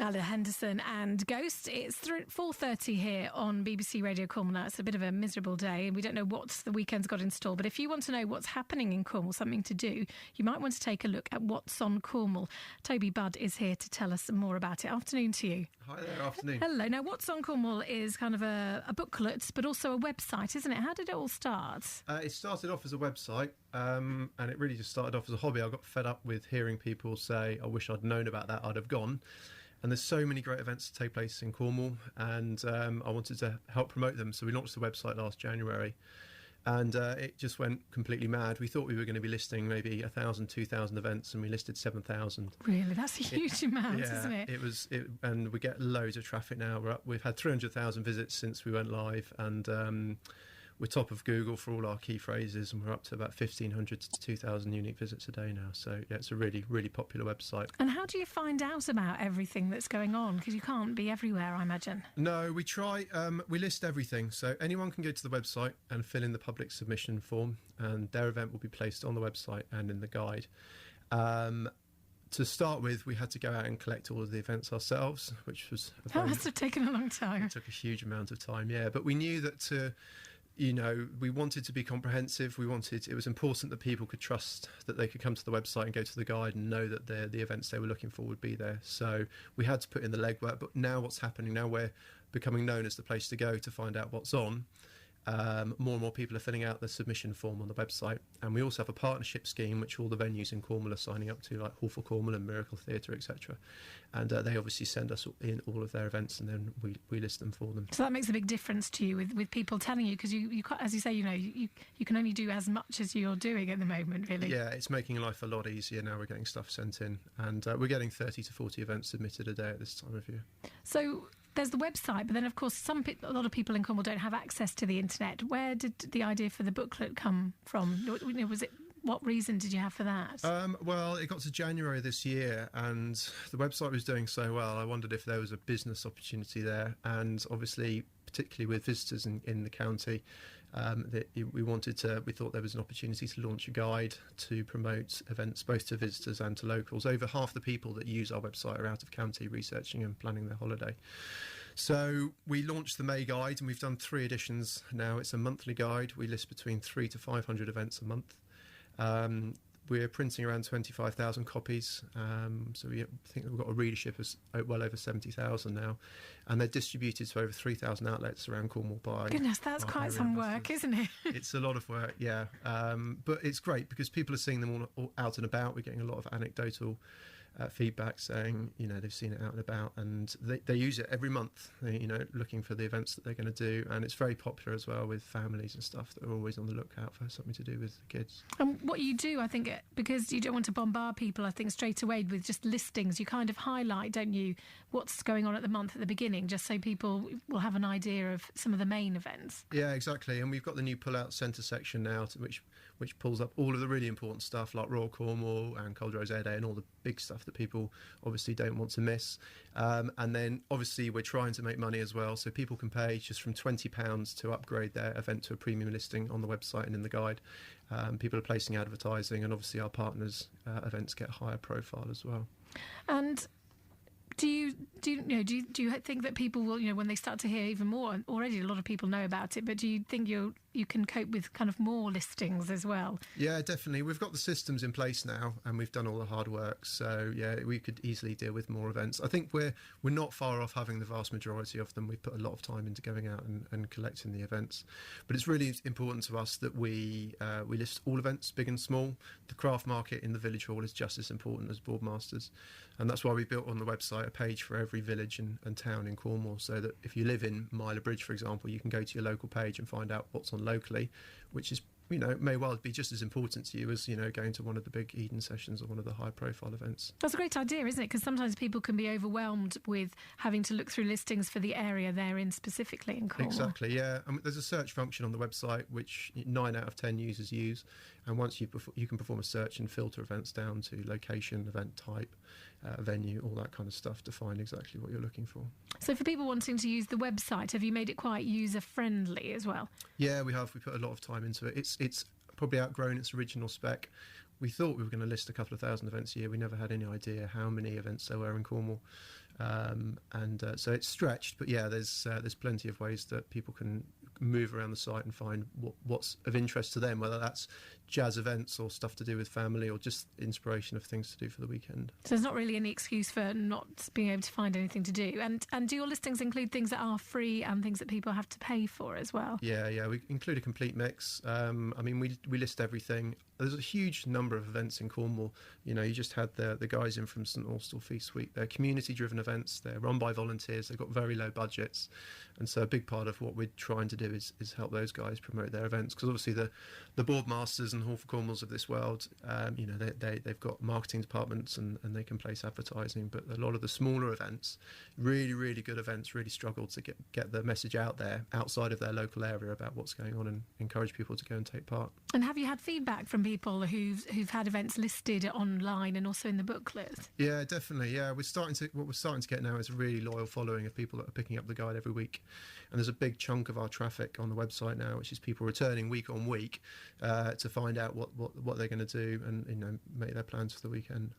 Bella Henderson and Ghost. It's 4:30 here on BBC Radio Cornwall now. It's a bit of a miserable day and we don't know what the weekend's got in store. But if you want to know what's happening in Cornwall, something to do, you might want to take a look at what's on Cornwall. Toby Budd is here to tell us more about it. Afternoon to you. Hi there, afternoon. Hello. Now, what's on Cornwall is kind of a booklet, but also a website, isn't it? How did it all start? It started off as a website and it really just started off as a hobby. I got fed up with hearing people say, I wish I'd known about that, I'd have gone. And there's so many great events to take place in Cornwall, and I wanted to help promote them. So we launched the website last January, and it just went completely mad. We thought we were going to be listing maybe 1,000, 2,000 events, and we listed 7,000. Really? That's a huge amount, isn't it? And we get loads of traffic now. We've had 300,000 visits since we went live, and we're top of Google for all our key phrases, and we're up to about 1,500 to 2,000 unique visits a day now. So, yeah, it's a really, really popular website. And how do you find out about everything that's going on? Because you can't be everywhere, I imagine. No, we try. We list everything. So anyone can go to the website and fill in the public submission form, and their event will be placed on the website and in the guide. To start with, we had to go out and collect all of the events ourselves, which was... That must have taken a long time. It took a huge amount of time, yeah. But we knew that we wanted to be comprehensive. It was important that people could trust that they could come to the website and go to the guide and know that the events they were looking for would be there. So we had to put in the legwork. But now what's happening, now we're becoming known as the place to go to find out what's on. More and more people are filling out the submission form on the website. And we also have a partnership scheme, which all the venues in Cornwall are signing up to, like Hall for Cornwall and Miracle Theatre, etc. And they obviously send us in all of their events, and then we list them for them. So that makes a big difference to you with people telling you, because you as you say, you can only do as much as you're doing at the moment, really. Yeah, it's making life a lot easier now. We're getting stuff sent in, and we're getting 30 to 40 events submitted a day at this time of year. So there's the website, but then, of course, a lot of people in Cornwall don't have access to the internet. Where did the idea for the booklet come from? What reason did you have for that? Well, it got to January this year, and the website was doing so well. I wondered if there was a business opportunity there, and obviously, particularly with visitors in the county, we thought there was an opportunity to launch a guide to promote events both to visitors and to locals. Over half the people that use our website are out of county researching and planning their holiday. So we launched the May guide, and we've done 3 editions now. It's a monthly guide. We list between 300 to 500 events a month. We're printing around 25,000 copies, so we think we've got a readership of well over 70,000 now, and they're distributed to over 3,000 outlets around Cornwall by... Goodness, that's quite some work, isn't it? It's a lot of work, yeah, but it's great because people are seeing them all out and about. We're getting a lot of anecdotal feedback saying, they've seen it out and about, and they use it every month, looking for the events that they're going to do, and it's very popular as well with families and stuff that are always on the lookout for something to do with the kids. And what you do, I think, because you don't want to bombard people, I think, straight away with just listings, you kind of highlight, don't you, what's going on at the month at the beginning, just so people will have an idea of some of the main events. Yeah, exactly, and we've got the new pull-out centre section now, which pulls up all of the really important stuff like Royal Cornwall and Cold Rose Air Day and all the big stuff that people obviously don't want to miss. And then obviously we're trying to make money as well, so people can pay just from £20 to upgrade their event to a premium listing on the website and in the guide. People are placing advertising, and obviously our partners' events get higher profile as well. And do you think that people will, when they start to hear even more? Already a lot of people know about it, but do you think you can cope with kind of more listings as well? Yeah, definitely. We've got the systems in place now, and we've done all the hard work. So yeah, we could easily deal with more events. I think we're not far off having the vast majority of them. We've put a lot of time into going out and collecting the events, but it's really important to us that we list all events, big and small. The craft market in the village hall is just as important as Boardmasters, and that's why we built on the website a page for every village and town in Cornwall, so that if you live in Myler Bridge, for example, you can go to your local page and find out what's on locally, which is, may well be just as important to you as, going to one of the big Eden sessions or one of the high-profile events. That's a great idea, isn't it? Because sometimes people can be overwhelmed with having to look through listings for the area they're in specifically in Cornwall. Exactly, yeah. There's a search function on the website which 9 out of 10 users use, and once you can perform a search and filter events down to location, event type, venue, all that kind of stuff to find exactly what you're looking for. So for people wanting to use the website, have you made it quite user-friendly as well? Yeah, we have. We put a lot of time into it. It's probably outgrown its original spec. we thought we were going to list a couple of thousand events a year. We never had any idea how many events there were in Cornwall. So it's stretched, but yeah, there's plenty of ways that people can move around the site and find what's of interest to them, whether that's jazz events or stuff to do with family or just inspiration of things to do for the weekend. So there's not really any excuse for not being able to find anything to do. And do your listings include things that are free and things that people have to pay for as well? Yeah, we include a complete mix. We list everything. There's a huge number of events in Cornwall. You just had the guys in from St Austell Feast Week. They're community-driven events. They're run by volunteers. They've got very low budgets. And so a big part of what we're trying to do is help those guys promote their events. Because obviously the boardmasters and Hall for Cornwalls of this world, they've got marketing departments and they can place advertising. But a lot of the smaller events, really, really good events, really struggle to get the message out there outside of their local area about what's going on and encourage people to go and take part. And have you had feedback from people who've had events listed online and also in the booklet? Yeah, definitely. Yeah, what we're starting to get now is a really loyal following of people that are picking up the guide every week. And there's a big chunk of our traffic on the website now, which is people returning week on week to find out what they're going to do and make their plans for the weekend.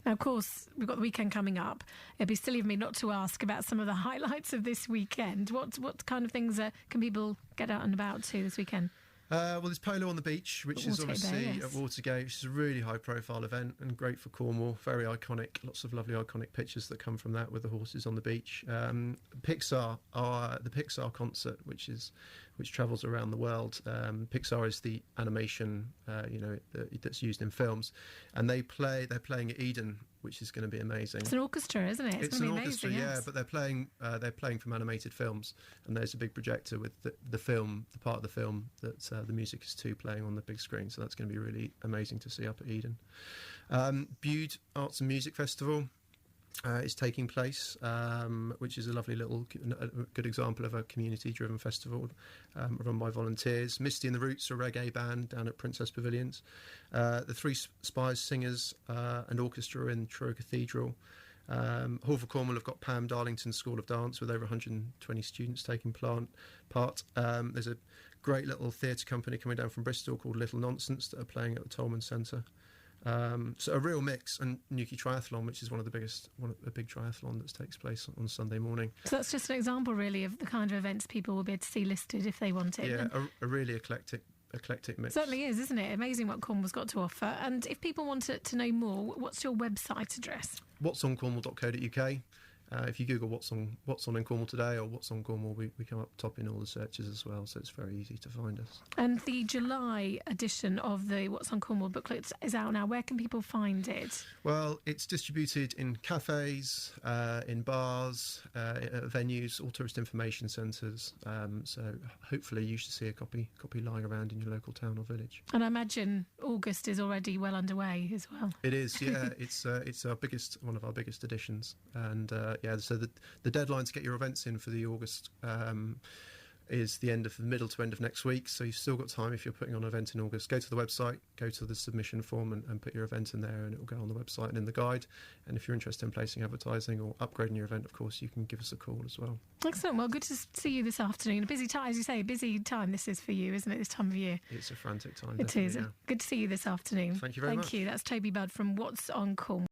Now, of course, we've got the weekend coming up. It'd be silly of me not to ask about some of the highlights of this weekend. What kind of things can people get out and about to this weekend? Well, there's polo on the beach, which is obviously at Watergate, which is a really high-profile event and great for Cornwall. Very iconic, lots of lovely iconic pictures that come from that with the horses on the beach. The Pixar concert, which travels around the world. Pixar is the animation, that's used in films, and they're playing at Eden, which is going to be amazing. It's an orchestra, isn't it? It's an orchestra, yeah, but they're playing from animated films, and there's a big projector with the part of the film that the music is to playing on the big screen, so that's going to be really amazing to see up at Eden. Bude Arts and Music Festival is taking place, which is a lovely little good example of a community-driven festival run by volunteers. Misty and the Roots, a reggae band down at Princess Pavilions. The Three Spires Singers and Orchestra in Truro Cathedral. Hall for Cornwall have got Pam Darlington's School of Dance with over 120 students taking part. There's a great little theatre company coming down from Bristol called Little Nonsense that are playing at the Tolman Centre. So a real mix, and Newquay Triathlon, which is a big triathlon that takes place on Sunday morning. So that's just an example, really, of the kind of events people will be able to see listed if they want it. Yeah, a really eclectic mix. Certainly is, isn't it? Amazing what Cornwall's got to offer. And if people want to know more, what's your website address? whatsoncornwall.co.uk. If you Google what's on in Cornwall today or what's on Cornwall, we come up top in all the searches as well, so it's very easy to find us. And the July edition of the What's on Cornwall booklet is out now. Where can people find it? Well, it's distributed in cafes, in bars, venues, all tourist information centres. So hopefully you should see a copy lying around in your local town or village. And I imagine August is already well underway as well. It is, yeah. It's one of our biggest editions, and so the deadline to get your events in for the August is the middle to end of next week. So you've still got time if you're putting on an event in August. Go to the website, go to the submission form and put your event in there, and it will go on the website and in the guide. And if you're interested in placing advertising or upgrading your event, of course, you can give us a call as well. Excellent. Well, good to see you this afternoon. A busy time, as you say, a busy time this is for you, isn't it, this time of year? It's a frantic time. It is. Yeah. Good to see you this afternoon. Thank you very much. Thank you. That's Toby Budd from What's on Cornwall.